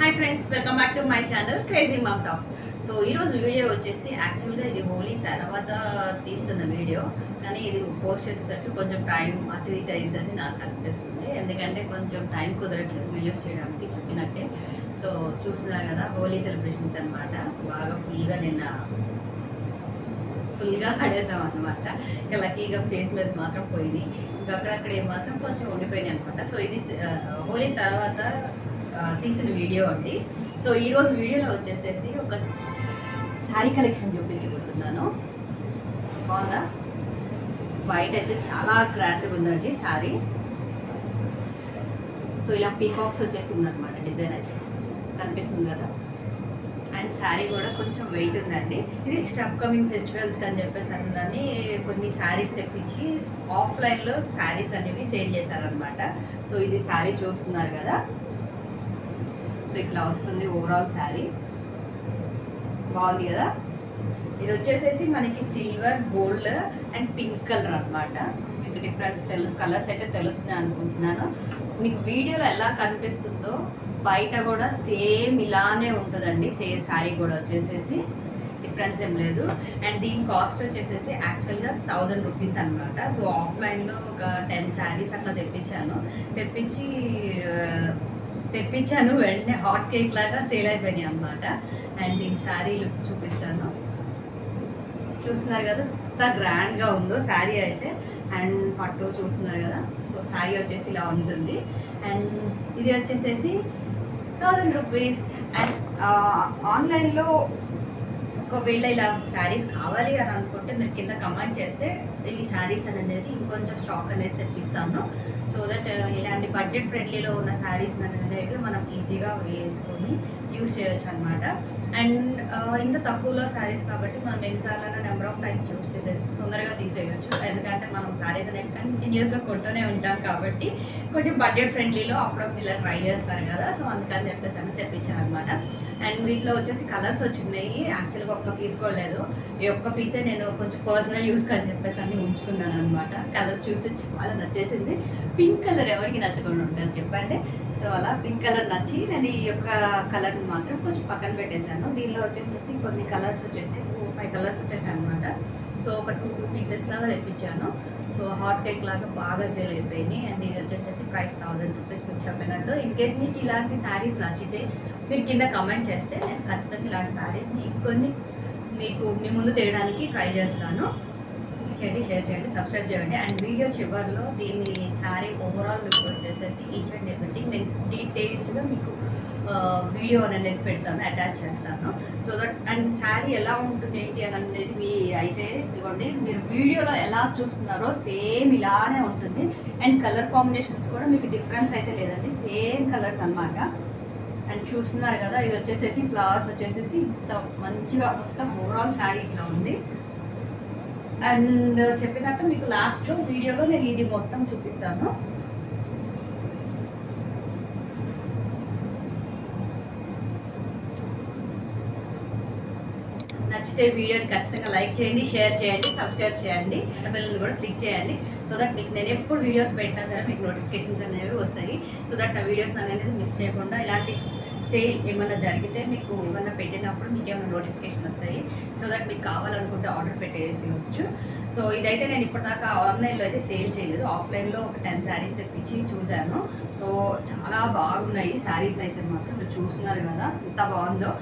Hi friends, welcome back to my channel crazy mum talk. So ఈరోజు video వచ్చేసి యాక్చువల్గా ఇది హోలీ తర్వాత తీస్తున్న వీడియో, కానీ ఇది పోస్ట్ చేసేసరికి కొంచెం టైం అటు ఇటు అయిందని నాకు అనిపిస్తుంది. ఎందుకంటే కొంచెం టైం కుదరట్లేదు వీడియోస్ చేయడానికి చెప్పినట్టే. సో చూస్తున్నారు కదా, హోలీ సెలబ్రేషన్స్ అనమాట. బాగా ఫుల్గా ఆడేసాం అనమాట. ఇంకా లక్కీగా ఫేస్ మీద మాత్రం పోయింది, ఇంకా అక్కడక్కడ మాత్రం కొంచెం ఉండిపోయినాయి అనమాట. సో ఇది హోలీ తర్వాత తీసిన వీడియో అండి. సో ఈరోజు వీడియోలో వచ్చేసేసి ఒక శారీ కలెక్షన్ చూపించబోతున్నాను. బాగుందా? వైట్ అయితే చాలా గ్రాండ్గా ఉందండి శారీ. సో ఇలా పీకాక్స్ వచ్చేసింది అనమాట, డిజైన్ అయితే కనిపిస్తుంది కదా. అండ్ శారీ కూడా కొంచెం వెయిట్ ఉందండి. ఇది నెక్స్ట్ అప్కమింగ్ ఫెస్టివల్స్కి అని చెప్పేసి దాన్ని కొన్ని శారీస్ తెప్పించి ఆఫ్లైన్లో శారీస్ అనేవి సేల్ చేశారనమాట. సో ఇది శారీ చూస్తున్నారు కదా. సో ఇట్లా వస్తుంది ఓవరాల్ శారీ. బాగుంది కదా. ఇది వచ్చేసేసి మనకి silver, gold and pink colour అనమాట. మీకు డిఫరెన్స్ కలర్స్ అయితే తెలుస్తున్నాయి అనుకుంటున్నాను. మీకు వీడియోలో ఎలా కనిపిస్తుందో బయట కూడా సేమ్ ఇలానే ఉంటుందండి. సేమ్ శారీ కూడా వచ్చేసేసి డిఫరెన్స్ ఏం లేదు. అండ్ దీని కాస్ట్ వచ్చేసేసి యాక్చువల్గా 1000 రూపీస్ అనమాట. సో ఆఫ్లైన్లో ఒక 10 శారీస్ అట్లా తెప్పించాను వెంటనే హాట్ కేక్ లాగా సేల్ అయిపోయినాయి అనమాట. అండ్ దీని శారీ లుక్ చూపిస్తాను. చూస్తున్నారు కదా ఎంత గ్రాండ్గా ఉందో శారీ అయితే. అండ్ పట్టు చూస్తున్నారు కదా. సో శారీ వచ్చేసి ఇలా ఉంటుంది. అండ్ ఇది వచ్చేసేసి 1000 రూపీస్. అండ్ ఆన్లైన్లో ఒకవేళ ఇలా శారీస్ కావాలి అని అనుకుంటే మీరు కింద కమెంట్ చేస్తే ఈ శారీస్ అనేది ఇంకొంచెం స్టాక్ అనేది తెప్పిస్తాను. సో దట్ ఇలాంటి బడ్జెట్ ఫ్రెండ్లీలో ఉన్న శారీస్ అనేవి మనం ఈజీగా వేసుకొని యూస్ చేయొచ్చు అనమాట. అండ్ ఇంత తక్కువలో శారీస్ కాబట్టి మనం ఎన్నిసార్లు నెంబర్ ఆఫ్ టైమ్స్ యూస్ చేసేసి తొందరగా తీసేయచ్చు. ఎందుకంటే మనం శారీస్ అనేవి కంటిన్యూస్గా కొంటూనే ఉంటాం కాబట్టి కొంచెం బడ్జెట్ ఫ్రెండ్లీలో అప్పుడప్పుడు ఇలా ట్రై చేస్తారు కదా. సో అందుకని చెప్పేసి అని తెప్పించాను అనమాట. అండ్ వీటిలో వచ్చేసి కలర్స్ వచ్చినాయి. యాక్చువల్గా ఒక్క పీస్ కూడా లేదు. ఈ ఒక్క పీసే నేను కొంచెం పర్సనల్ యూస్కి అని చెప్పేసి అన్ని ఉంచుకున్నాను అనమాట. కలర్ చూస్తే చాలా నచ్చేసింది. పింక్ కలర్ ఎవరికి నచ్చకుండా ఉంటుంది చెప్పండి. సో అలా పింక్ కలర్ నచ్చి నేను ఈ యొక్క కలర్ని మాత్రం కొంచెం పక్కన పెట్టేశాను. దీనిలో వచ్చేసేసి కొన్ని కలర్స్ వచ్చేసి 5 కలర్స్ వచ్చేసాయి అనమాట. సో ఒక 2 పీసెస్ లాగా తెప్పించాను. సో హాట్ కేక్ లాగా బాగా సేల్ అయిపోయినాయి. అండ్ ఇది వచ్చేసేసి ప్రైస్ 1000 రూపీస్ మీకు చెప్పినట్టు. ఇన్ కేస్ మీకు ఇలాంటి శారీస్ నచ్చితే మీరు కింద కమెంట్ చేస్తే నేను ఖచ్చితంగా ఇలాంటి శారీస్ని కొన్ని మీకు మీ ముందు తేయడానికి ట్రై చేస్తాను. చేయండి, షేర్ చేయండి, సబ్స్క్రైబ్ చేయండి. అండ్ వీడియో చివరిలో దీన్ని శారీ ఓవరాల్ లుక్ వచ్చేసేసి ఈచ్ అండ్ ఎవ్రీథింగ్ నేను డీటెయిల్డ్గా మీకు వీడియో అనేది పెడతాను, అటాచ్ చేస్తాను. సో దట్ అండ్ శారీ ఎలా ఉంటుంది ఏంటి అని అనేది మీ అయితే ఇదిగోండి, మీరు వీడియోలో ఎలా చూస్తున్నారో సేమ్ ఇలానే ఉంటుంది. అండ్ కలర్ కాంబినేషన్స్ కూడా మీకు డిఫరెన్స్ అయితే లేదండి, సేమ్ కలర్స్ అనమాట. అండ్ చూస్తున్నారు కదా, ఇది వచ్చేసేసి ఫ్లవర్స్ వచ్చేసేసి ఇంత మంచిగా మొత్తం ఓవరాల్ శారీ ఇట్లా ఉంది. అండ్ చెప్పినట్టు మీకు లాస్ట్లో వీడియోలో నేను ఇది మొత్తం చూపిస్తాను. నచ్చితే వీడియోని ఖచ్చితంగా లైక్ చేయండి, షేర్ చేయండి, సబ్స్క్రైబ్ చేయండి, బెల్ని కూడా క్లిక్ చేయండి. సో దట్ మీకు నేను ఎప్పుడు వీడియోస్ పెట్టినా సరే మీకు నోటిఫికేషన్స్ అనేవి వస్తాయి. సో దట్ ఆ వీడియోస్ అనేది మిస్ చేయకుండా ఇలాంటి సేల్ ఏమైనా జరిగితే మీకు ఏమైనా పెట్టినప్పుడు మీకు ఏమైనా నోటిఫికేషన్ వస్తాయి. సో దట్ మీకు కావాలనుకుంటే ఆర్డర్ పెట్టేసేయచ్చు. సో ఇదైతే నేను ఇప్పటిదాకా ఆన్లైన్లో అయితే సేల్ చేయలేదు. ఆఫ్లైన్లో ఒక 10 శారీస్ తెప్పించి చూశాను. సో చాలా బాగున్నాయి శారీస్ అయితే మాత్రం. మీరు చూస్తున్నారు కదా ఎంత బాగుందో.